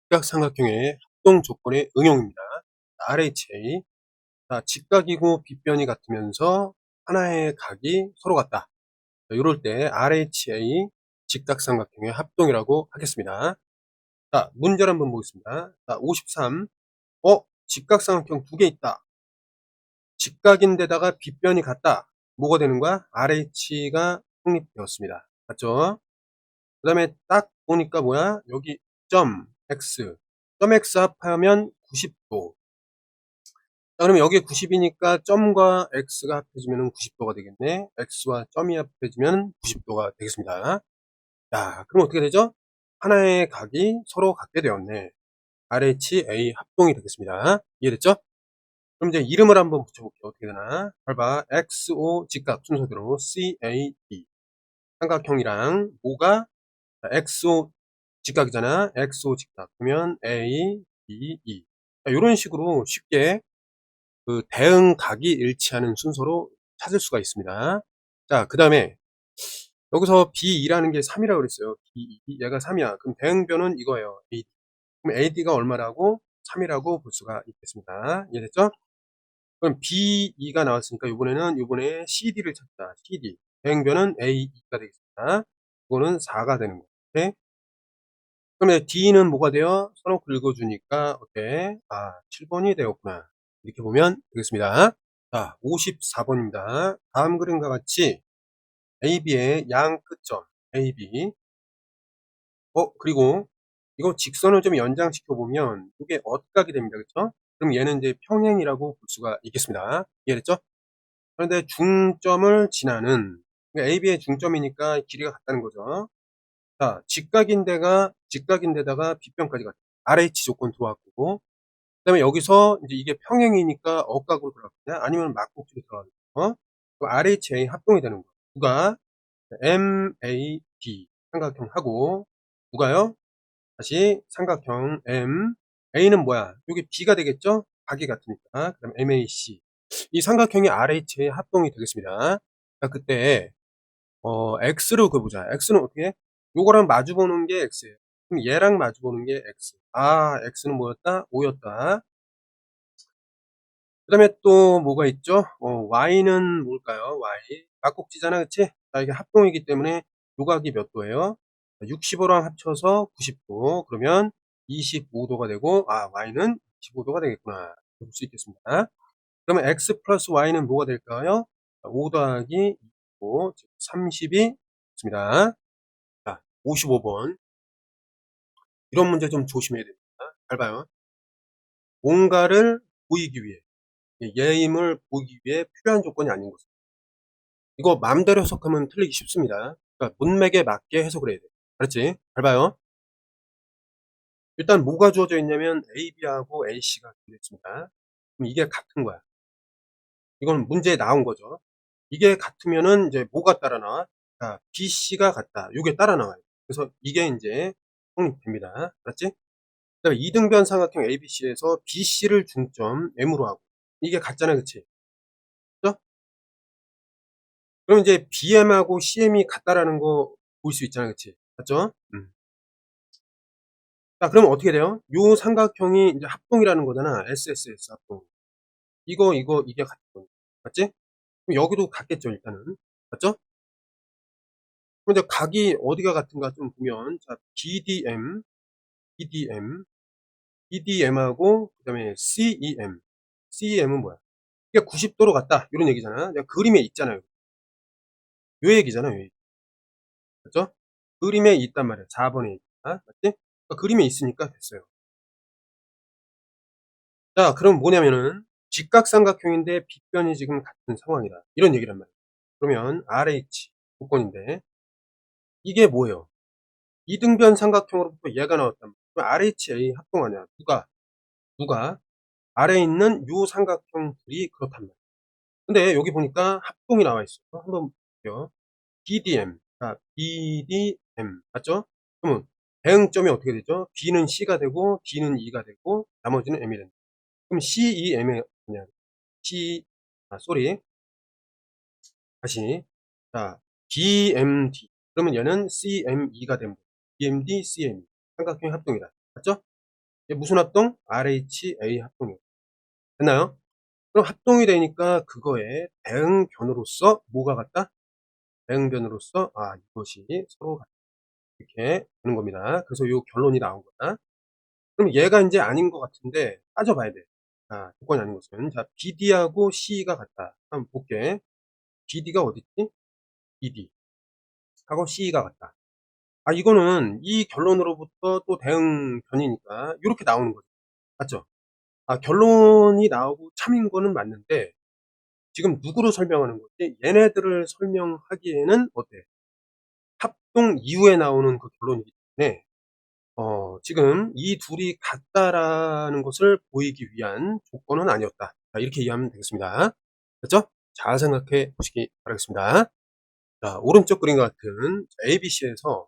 직각삼각형의 합동 조건의 응용입니다. RHA. 자, 직각이고 빗변이 같으면서 하나의 각이 서로 같다. 이럴 때 RHA 직각삼각형의 합동이라고 하겠습니다. 자, 문제를 한번 보겠습니다. 자, 53. 직각삼각형 두 개 있다. 직각인데다가 빗변이 같다. 뭐가 되는 거야? RH가 성립되었습니다. 맞죠? 그 다음에 딱 보니까 뭐야? 여기 점 X. 점 X 합하면 90도. 자, 그러면 여기 90이니까 점과 X가 합해지면 90도가 되겠네. X와 점이 합해지면 90도가 되겠습니다. 자, 그럼 어떻게 되죠? 하나의 각이 서로 같게 되었네. RHA 합동이 되겠습니다. 이해됐죠? 그럼 이제 이름을 한번 붙여볼게요. 어떻게 되나? 잘 봐. XO 직각 순서대로 CAD. 삼각형이랑 뭐가? XO 직각이잖아. XO 직각. 그러면 A, B, E. 자, 이런 식으로 쉽게 그 대응각이 일치하는 순서로 찾을 수가 있습니다. 자, 그 다음에 여기서 B2라는 게 3이라고 그랬어요. B2, 얘가 3이야. 그럼 대응변은 이거예요. AD. 그럼 AD가 얼마라고? 3이라고 볼 수가 있겠습니다. 이해됐죠? 그럼 B2가 나왔으니까 이번에 CD를 찾자. CD. 대응변은 AE가 되겠습니다. 이거는 4가 되는 거예요. 오케이? 그러면 D는 뭐가 돼요? 서로 긁어주니까, 오케이. 7번이 되었구나. 이렇게 보면 되겠습니다. 자, 54번입니다. 다음 그림과 같이 AB의 양 끝점, AB. 그리고 이거 직선을 좀 연장시켜 보면 이게 어각이 됩니다. 그쵸? 그럼 얘는 이제 평행이라고 볼 수가 있겠습니다. 이해됐죠? 그런데 중점을 지나는, 그러니까 AB의 중점이니까 길이가 같다는 거죠. 자, 직각인데다가 빗변까지 같다. RH 조건 들어왔고, 그 다음에 여기서 이제 이게 평행이니까 억각으로 들어갔냐? 아니면 막곡지로 들어가냐? 그럼 RHA 합동이 되는 거야. 누가? MAD 삼각형하고, 누가요? 다시 삼각형 M. A는 뭐야? 이게 B가 되겠죠? 각이 같으니까. 그 다음에 MAC. 이 삼각형이 RHA 합동이 되겠습니다. 자, 그때 X로 그어보자. X는 어떻게 해? 요거랑 마주보는 게 X예요. 그럼 얘랑 마주보는 게 X. X는 뭐였다? 5였다. 그 다음에 또 뭐가 있죠? Y는 뭘까요? Y. 막곡지잖아, 그치? 자, 이게 합동이기 때문에 요각이 몇 도예요? 65랑 합쳐서 90도. 그러면 25도가 되고, Y는 25도가 되겠구나. 볼 수 있겠습니다. 그러면 X 플러스 Y는 뭐가 될까요? 5 더하기 25, 30이 있습니다. 자, 55번. 이런 문제 좀 조심해야 됩니다. 잘 봐요. 뭔가를 보이기 위해, 예임을 보이기 위해 필요한 조건이 아닌 것은. 이거 마음대로 해석하면 틀리기 쉽습니다. 그러니까 문맥에 맞게 해석을 해야 돼. 알았지? 잘 봐요. 일단 뭐가 주어져 있냐면 AB하고 AC가 주어져 있습니다. 그럼 이게 같은 거야. 이건 문제에 나온 거죠. 이게 같으면은 이제 뭐가 따라 나와? 자, BC가 같다. 요게 따라 나와요. 그래서 이게 이제 성립됩니다. 알았지? 그다음에 이등변 삼각형 ABC에서 BC를 중점 M으로 하고 이게 같잖아, 그치? 그죠? 그럼 이제 BM하고 CM이 같다라는 거 볼 수 있잖아, 그치? 맞죠? 자, 그러면 어떻게 돼요? 요 삼각형이 이제 합동이라는 거잖아. SSS 합동. 이게 같은 거. 맞지? 그럼 여기도 같겠죠, 일단은. 맞죠? 그럼 이제 각이 어디가 같은가 좀 보면, 자, BDM하고, 그 다음에 CEM. CEM은 뭐야? 이게 90도로 같다. 이런 얘기잖아. 내가 그림에 있잖아요. 요 얘기잖아, 요 얘기. 맞죠? 그림에 있단 말이야. 4번에 있다. 맞지? 그러니까 그림에 있으니까 됐어요. 자, 그럼 뭐냐면은, 직각삼각형인데 빗변이 지금 같은 상황이다. 이런 얘기란 말이야. 그러면 RH 조건인데, 이게 뭐예요? 이등변 삼각형으로부터 얘가 나왔단 말이야. 그럼 RHA 합동하냐? 누가? 아래에 있는 요 삼각형들이 그렇단 말이야. 근데 여기 보니까 합동이 나와 있어요. 한번 볼게요. BDM. 자, BDM. 맞죠? 그러면 대응점이 어떻게 되죠? B는 C가 되고, D는 E가 되고, 나머지는 M이 된다. 그럼 CEM이 그냥 C, 쏘리. 다시. 자, BMD. 그러면 얘는 CME가 됩니다. BMD, CME. 삼각형의 합동이다. 맞죠? 이게 무슨 합동? RHA 합동이에요. 됐나요? 그럼 합동이 되니까 그거에 대응변으로서 뭐가 같다? 대응변으로서 이것이 서로 같다. 이렇게 되는 겁니다. 그래서 요 결론이 나온 거다. 그럼 얘가 인제 아닌 것 같은데 따져봐야 돼. 조건이 아닌 것은. 자, BD하고 C가 같다. 한번 볼게. BD가 어딨지? BD 하고 C가 같다. 이거는 이 결론으로부터 또 대응변이니까 요렇게 나오는 거죠. 맞죠? 결론이 나오고 참인 거는 맞는데 지금 누구를 설명하는 거지? 얘네들을 설명하기에는 어때? 합동 이후에 나오는 그 결론이기 때문에 지금 이 둘이 같다라는 것을 보이기 위한 조건은 아니었다. 자, 이렇게 이해하면 되겠습니다. 됐죠? 잘 생각해 보시기 바라겠습니다. 자, 오른쪽 그림과 같은 ABC에서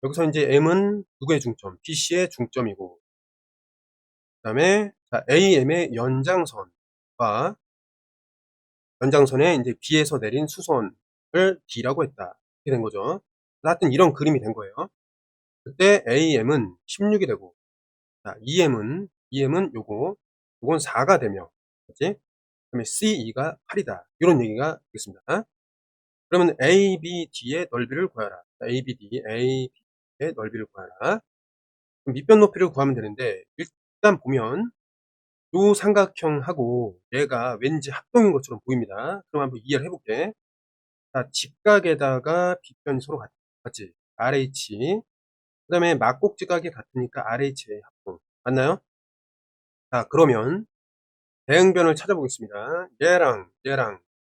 여기서 이제 M은 누구의 중점? BC의 중점이고, 그 다음에 AM의 연장선에 이제 B에서 내린 수선을 D라고 했다. 이렇게 된 거죠. 하여튼 이런 그림이 된 거예요. 그때 AM은 16이 되고, 자, EM은 요건 4가 되며, 그치? 그다음에 CE가 8이다. 이런 얘기가 되겠습니다. 그러면 ABD의 넓이를 구하라. ABD의 넓이를 구하라. 그럼 밑변 높이를 구하면 되는데, 일단 보면 요 삼각형하고 얘가 왠지 합동인 것처럼 보입니다. 그럼 한번 이해를 해볼게. 자, 직각에다가 빗변이 서로 같지? RH. 그 다음에 막곡지각이 같으니까 RH의 합동. 맞나요? 자, 그러면 대응변을 찾아보겠습니다. 얘랑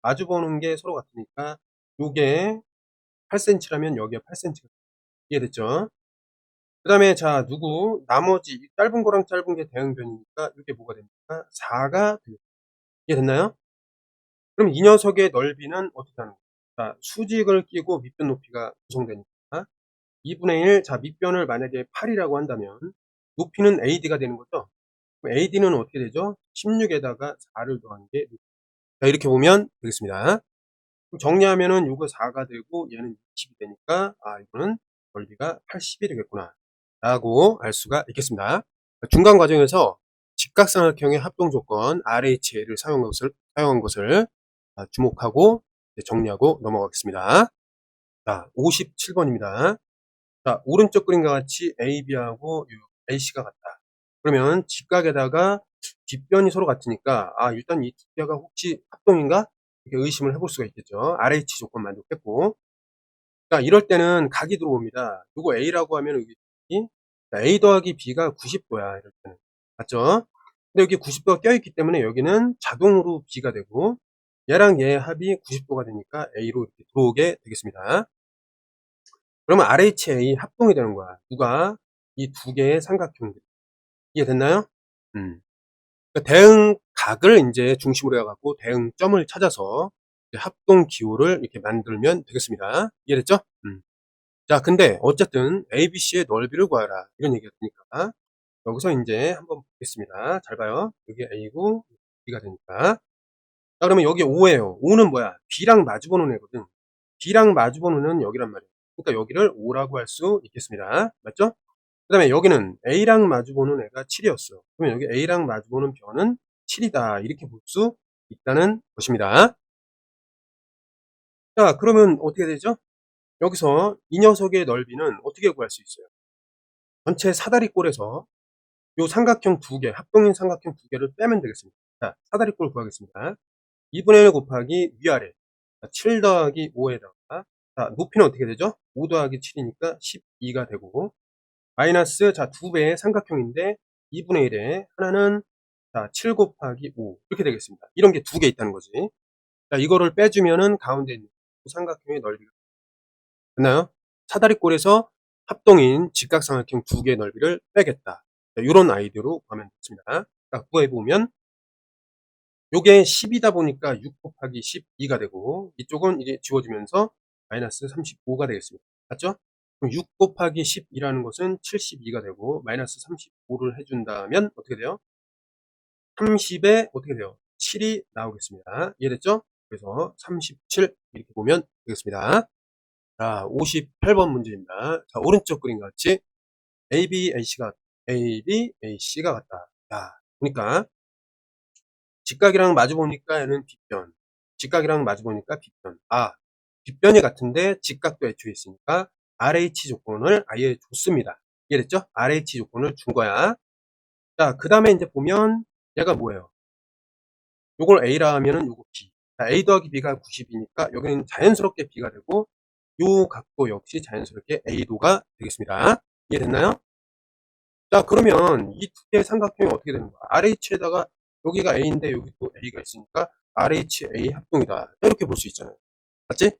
마주보는 게 서로 같으니까 요게 8cm라면 여기가 8cm가 이해됐죠? 그 다음에 자, 나머지 짧은 거랑 짧은 게 대응변이니까 이게 뭐가 됩니까? 4가 됩니다. 이해됐나요? 그럼 이 녀석의 넓이는 어떻게 하는 거예요? 자, 수직을 끼고 밑변 높이가 구성되니까 2분의 1. 자, 밑변을 만약에 8이라고 한다면 높이는 AD가 되는 거죠. 그럼 AD는 어떻게 되죠? 16에다가 4를 더하는 게 자, 이렇게 보면 되겠습니다. 그럼 정리하면은 요거 4가 되고 얘는 20이 되니까 이거는 넓이가 80이 되겠구나 라고 알 수가 있겠습니다. 중간 과정에서 직각삼각형의 합동 조건 RHA를 사용한 것을 주목하고 정리하고 넘어가겠습니다. 자, 57번입니다. 자, 오른쪽 그림과 같이 AB하고 AC가 같다. 그러면 직각에다가 뒷변이 서로 같으니까 일단 이 두 개가 혹시 합동인가? 이렇게 의심을 해볼 수가 있겠죠. RH 조건 만족했고. 자, 이럴 때는 각이 들어옵니다. 요거 A라고 하면 여기 A 더하기 B가 90도야. 이럴 때는. 맞죠? 근데 여기 90도가 껴있기 때문에 여기는 자동으로 B가 되고 얘랑 얘 합이 90도가 되니까 A로 이렇게 들어오게 되겠습니다. 그러면 RHA 합동이 되는 거야. 누가? 이 두 개의 삼각형들. 이해됐나요? 그러니까 대응각을 이제 중심으로 해갖고 대응점을 찾아서 합동 기호를 이렇게 만들면 되겠습니다. 이해됐죠? 자, 근데 어쨌든 ABC의 넓이를 구하라. 이런 얘기가 되니까 여기서 이제 한번 보겠습니다. 잘 봐요. 여기 A고 B가 되니까. 자, 그러면 여기 O예요. O는 뭐야? B랑 마주보는 애거든. B랑 마주보는 애는 여기란 말이에요. 그러니까 여기를 O라고 할 수 있겠습니다. 맞죠? 그 다음에 여기는 A랑 마주보는 애가 7이었어. 그러면 여기 A랑 마주보는 변은 7이다. 이렇게 볼 수 있다는 것입니다. 자, 그러면 어떻게 되죠? 여기서 이 녀석의 넓이는 어떻게 구할 수 있어요? 전체 사다리꼴에서 요 삼각형 두 개, 합동인 삼각형 두 개를 빼면 되겠습니다. 자, 사다리꼴 구하겠습니다. 2분의 1 곱하기 위아래. 7 더하기 5에다가, 자, 높이는 어떻게 되죠? 5 더하기 7이니까 12가 되고, 마이너스, 자, 두 배의 삼각형인데 2분의 1에 하나는 7 곱하기 5 이렇게 되겠습니다. 이런 게 두 개 있다는 거지. 자, 이거를 빼주면은 가운데 있는 삼각형의 넓이가 됐나요? 사다리꼴에서 합동인 직각삼각형 두 개의 넓이를 빼겠다. 이런 아이디어로 구하면 되겠습니다. 자, 구해보면 요게 10이다 보니까 6 곱하기 12가 되고 이쪽은 이게 지워지면서 마이너스 35가 되겠습니다. 맞죠? 그럼 6 곱하기 10이라는 것은 72가 되고 마이너스 35를 해준다면 어떻게 돼요? 30에 어떻게 돼요? 7이 나오겠습니다. 이해됐죠? 그래서 37 이렇게 보면 되겠습니다. 자, 58번 문제입니다. 자, 오른쪽 그림 같이 ABAC가 같다. 자, 보니까 직각이랑 마주 보니까 얘는 빗변. 직각이랑 마주 보니까 빗변. 아, 빗변이 같은데 직각도 애초에 있으니까 RH 조건을 아예 줬습니다. 이해됐죠? RH 조건을 준 거야. 자, 그 다음에 이제 보면 얘가 뭐예요? 요걸 A라 하면은 요거 B. 자, A 더하기 B가 90이니까 여기는 자연스럽게 B가 되고 요 각도 역시 자연스럽게 A도가 되겠습니다. 이해됐나요? 자, 그러면 이 두 개의 삼각형이 어떻게 되는 거야? RH에다가 여기가 A인데 여기 또 A가 있으니까 RHA 합동이다. 이렇게 볼 수 있잖아요. 맞지?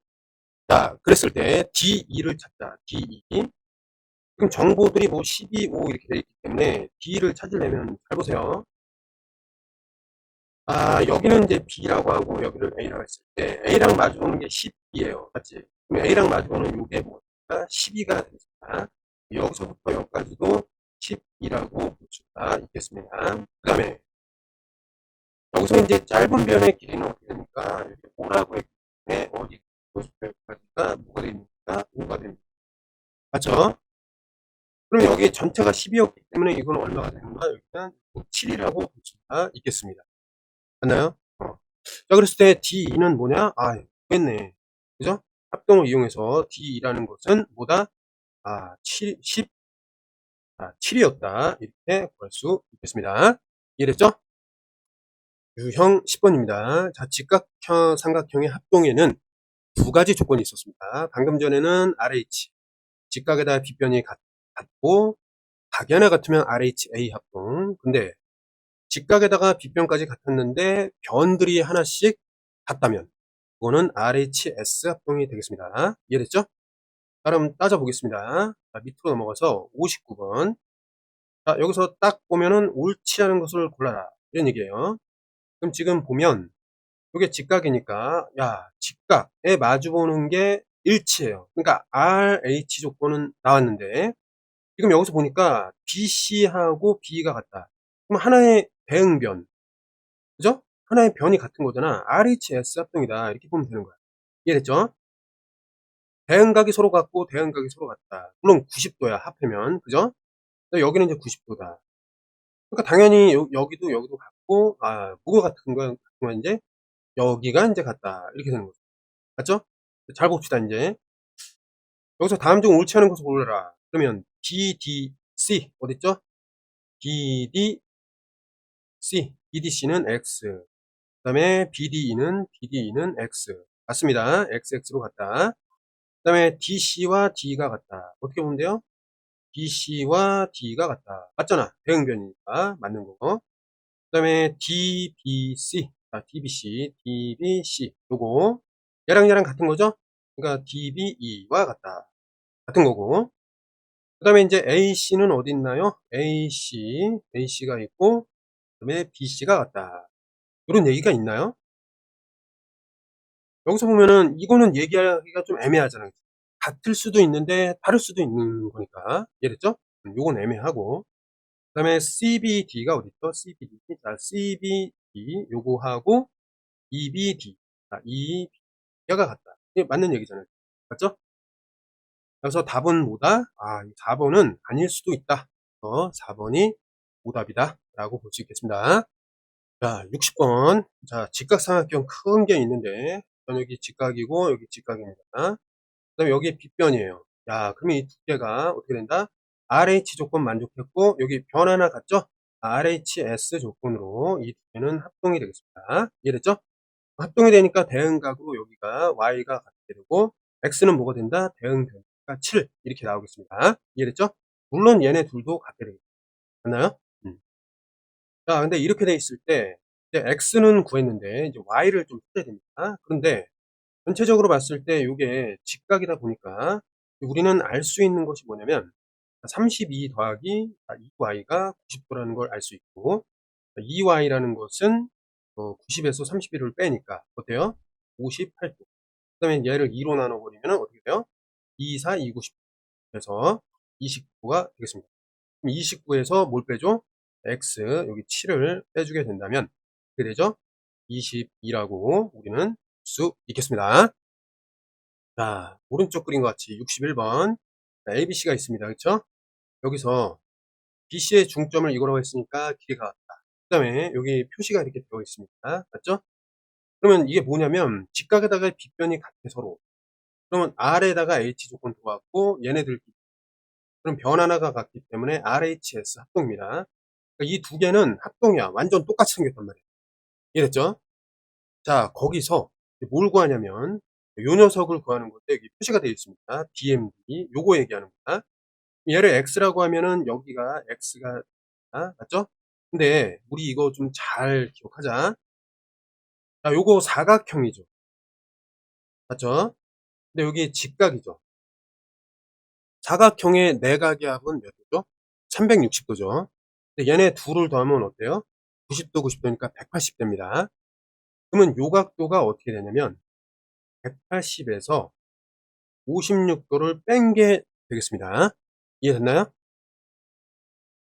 자, 그랬을 때 D2를 찾자. D2. 그럼 정보들이 뭐 12, 5 이렇게 돼 있기 때문에 D를 찾으려면 잘 보세요. 아, 여기는 이제 B라고 하고 여기를 A라고 했을 때 A랑 마주보는 게 10이에요. 맞지? 그럼 A랑 마주보는 요게 뭐니까 12가 되겠습니다. 여기서부터 여기까지도 10이라고 볼 수가 있겠습니다. 그 다음에 여기서 이제 짧은 변의 길이는 어떻게 됩니까? 이렇게 5라고 했기 때문에 어디 여기까지가 뭐가 됩니까? 5가 됩니다. 맞죠? 그럼 여기 전체가 10이었기 때문에 이건 얼마가 되는 거야? 여기는 7이라고 볼 수가 있겠습니다. 맞나요? 자, 그랬을 때 D2는 뭐냐? 아, 됐네. 그죠? 합동을 이용해서 D2라는 것은 뭐다? 아, 7이었다. 이렇게 구할 수 있겠습니다. 이해됐죠? 유형 10번입니다. 자, 직각형, 삼각형의 합동에는 두 가지 조건이 있었습니다. 방금 전에는 RH, 직각에다 빗변이 같고, 각연에 같으면 RHA 합동. 근데 직각에다가 빗변까지 같았는데 변들이 하나씩 같다면 그거는 RHS 합동이 되겠습니다. 이해됐죠? 자, 그럼 따져보겠습니다. 자, 밑으로 넘어가서 59번. 자, 여기서 딱 보면은 옳지 않은 것을 골라라. 이런 얘기예요. 그럼 지금 보면 이게 직각이니까 야, 직각에 마주보는 게 일치해요. 그러니까 RH 조건은 나왔는데 지금 여기서 보니까 BC하고 B가 같다. 그럼 하나의 대응변, 그죠? 하나의 변이 같은 거잖아. RHS 합동이다. 이렇게 보면 되는 거야. 이해됐죠? 대응각이 서로 같고 대응각이 서로 같다. 물론 90도야 합하면, 그죠? 여기는 이제 90도다. 그러니까 당연히 여기도 같고, 아, 뭐가 같은 거야 이제 여기가 이제 같다. 이렇게 되는 거죠. 맞죠? 잘 봅시다 이제. 여기서 다음 중 옳지 않은 것을 골라라. 그러면 BDC 어딨죠? BDC, BDC는 X. 그 다음에 BDE는 X. 맞습니다. XX로 같다. 그 다음에 DC와 D가 같다. 어떻게 보면 돼요? DC와 D가 같다. 맞잖아. 대응변이니까 맞는 거고. 그 다음에 DBC, DBC 요거 얘랑 같은 거죠? 그러니까 DBE와 같다. 같은 거고. 그 다음에 이제 AC는 어디 있나요? AC가 있고, 그 다음에 BC가 같다. 이런 얘기가 있나요? 여기서 보면은 이거는 얘기하기가 좀 애매하잖아요. 같을 수도 있는데 다를 수도 있는 거니까. 이해됐죠? 요건 애매하고. 그 다음에 CBD가 어디 있죠? CBD. 자, CBD 요거하고 EBD. 자, EBD가 같다. 이게 맞는 얘기잖아요. 맞죠? 그래서 답은 뭐다? 아, 4번은 아닐 수도 있다. 4번이 오답이다. 라고 볼 수 있겠습니다. 자, 60번. 자, 직각삼각형 큰 게 있는데, 여기 직각이고, 여기 직각입니다. 그 다음에 여기 빗변이에요. 야, 그러면 이 두 개가 어떻게 된다? RH 조건 만족했고, 여기 변 하나 같죠? RHS 조건으로 이 두 개는 합동이 되겠습니다. 이해됐죠? 합동이 되니까 대응각으로 여기가 Y가 같게 되고, X는 뭐가 된다? 대응변이니까 7. 이렇게 나오겠습니다. 이해됐죠? 물론 얘네 둘도 같게 되겠습니다. 맞나요? 자, 근데 이렇게 돼 있을 때, 이제 X는 구했는데, 이제 Y를 좀 찾아야 됩니다. 그런데, 전체적으로 봤을 때, 이게 직각이다 보니까, 우리는 알 수 있는 것이 뭐냐면, 32 더하기 2Y가 90도라는 걸 알 수 있고, 2Y라는 것은 90에서 31을 빼니까, 어때요? 58도. 그 다음에 얘를 2로 나눠버리면 어떻게 돼요? 2, 4, 2, 90. 그래서 29가 되겠습니다. 29에서 뭘 빼죠? X, 여기 7을 빼주게 된다면, 어떻게 되죠? 22라고 우리는 볼 수 있겠습니다. 자, 오른쪽 그림과 같이 61번. ABC가 있습니다. 그쵸? 여기서 BC의 중점을 이거라고 했으니까 길이가 같다. 그 다음에 여기 표시가 이렇게 되어 있습니다. 맞죠? 그러면 이게 뭐냐면 직각에다가 빗변이 같아 서로. 그러면 R에다가 H 조건 들어왔고 얘네들 그럼 변 하나가 같기 때문에 RHS 합동입니다. 그러니까 이 두 개는 합동이야. 완전 똑같이 생겼단 말이에요. 이해됐죠? 자, 거기서 뭘 구하냐면 요 녀석을 구하는 건데 여기 표시가 되어 있습니다. BMD 요거 얘기하는 거야. 얘를 X라고 하면은 여기가 X가 맞죠? 근데 우리 이거 좀 잘 기억하자. 자, 요거 사각형이죠. 맞죠? 근데 여기 직각이죠. 사각형의 내각의 합은 몇 도죠? 360도죠. 근데 얘네 둘을 더하면 어때요? 90도 90도니까 180도입니다. 그러면 요 각도가 어떻게 되냐면 180에서 56도를 뺀 게 되겠습니다. 이해됐나요?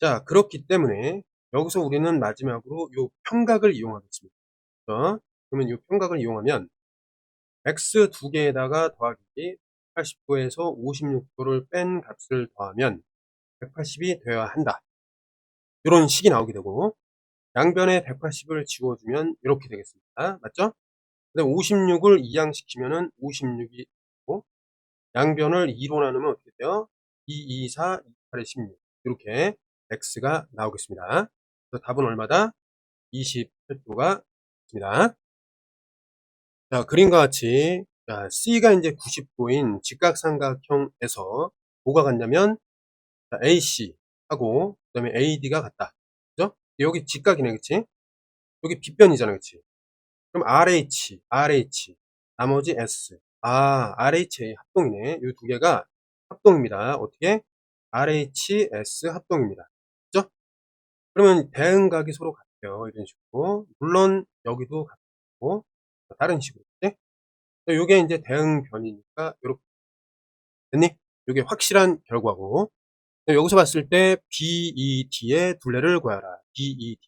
자, 그렇기 때문에 여기서 우리는 마지막으로 요 평각을 이용하겠습니다. 그러면 요 평각을 이용하면 x 두 개에다가 더하기 180도에서 56도를 뺀 값을 더하면 180이 되어야 한다. 이런 식이 나오게 되고 양변에 180을 지워주면 이렇게 되겠습니다. 맞죠? 근데 56을 이항시키면은 56이 되고 양변을 2로 나누면 어떻게 돼요? 2, 2, 4, 2, 8에 16 이렇게 x가 나오겠습니다. 그래서 답은 얼마다? 28도가 있습니다. 자, 그림과 같이 자, C가 이제 90도인 직각삼각형에서 뭐가 같냐면 자, AC하고 그다음에 AD가 같다. 그죠? 여기 직각이네, 그치? 여기 빗변이잖아, 그치? 그럼 RH, 나머지 S. 아, RH 합동이네. 이 두 개가 합동입니다. 어떻게? RHS 합동입니다. 그죠? 그러면 대응각이 서로 같아요. 이런 식으로. 물론 여기도 같고 다른 식으로. 네? 요게 이제 대응변이니까 요렇게 됐니? 요게 확실한 결과고 여기서 봤을 때 BED의 둘레를 구하라. BED.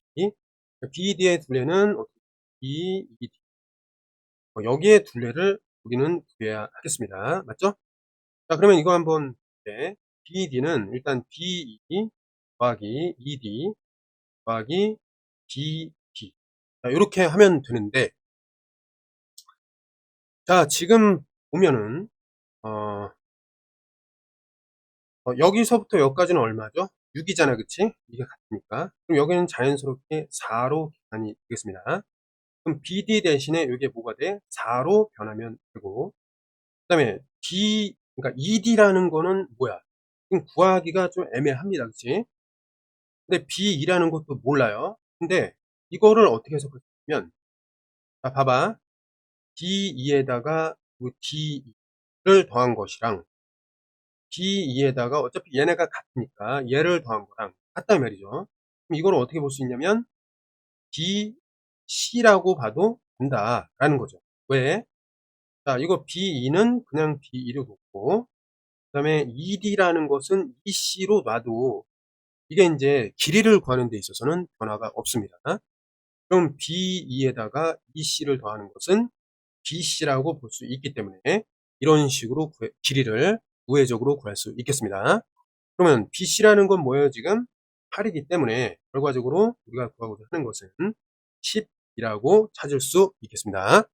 BED의 둘레는 어떻게 BED. 여기에 둘레를 우리는 구해야 하겠습니다. 맞죠? 자, 그러면 이거 한번 네. BED는 일단 BE 더하기 ED 더하기 BD. 자, 이렇게 하면 되는데 자, 지금 보면은 어, 여기서부터 여기까지는 얼마죠? 6이잖아, 그치? 이게 같으니까. 그럼 여기는 자연스럽게 4로 계산이 되겠습니다. 그럼 BD 대신에 이게 뭐가 돼? 4로 변하면 되고, 그 다음에 그러니까 ED라는 거는 뭐야? 지금 구하기가 좀 애매합니다, 그치? 근데 B2라는 것도 몰라요. 근데 이거를 어떻게 해석하냐면, 자, 봐봐. D2에다가 D2를 더한 것이랑 D2에다가 어차피 얘네가 같으니까 얘를 더한 거랑 같단 말이죠. 그럼 이걸 어떻게 볼 수 있냐면 BC라고 봐도 된다라는 거죠. 왜? 자, 이거 B2는 그냥 B2로 놓고 그 다음에 ED라는 것은 EC로 놔도 이게 이제 길이를 구하는 데 있어서는 변화가 없습니다. 그럼 B2에다가 EC를 더하는 것은 BC라고 볼 수 있기 때문에 이런 식으로 길이를 우회적으로 구할 수 있겠습니다. 그러면 BC라는 건 뭐예요, 지금? 8이기 때문에 결과적으로 우리가 구하고자 하는 것은 10이라고 찾을 수 있겠습니다.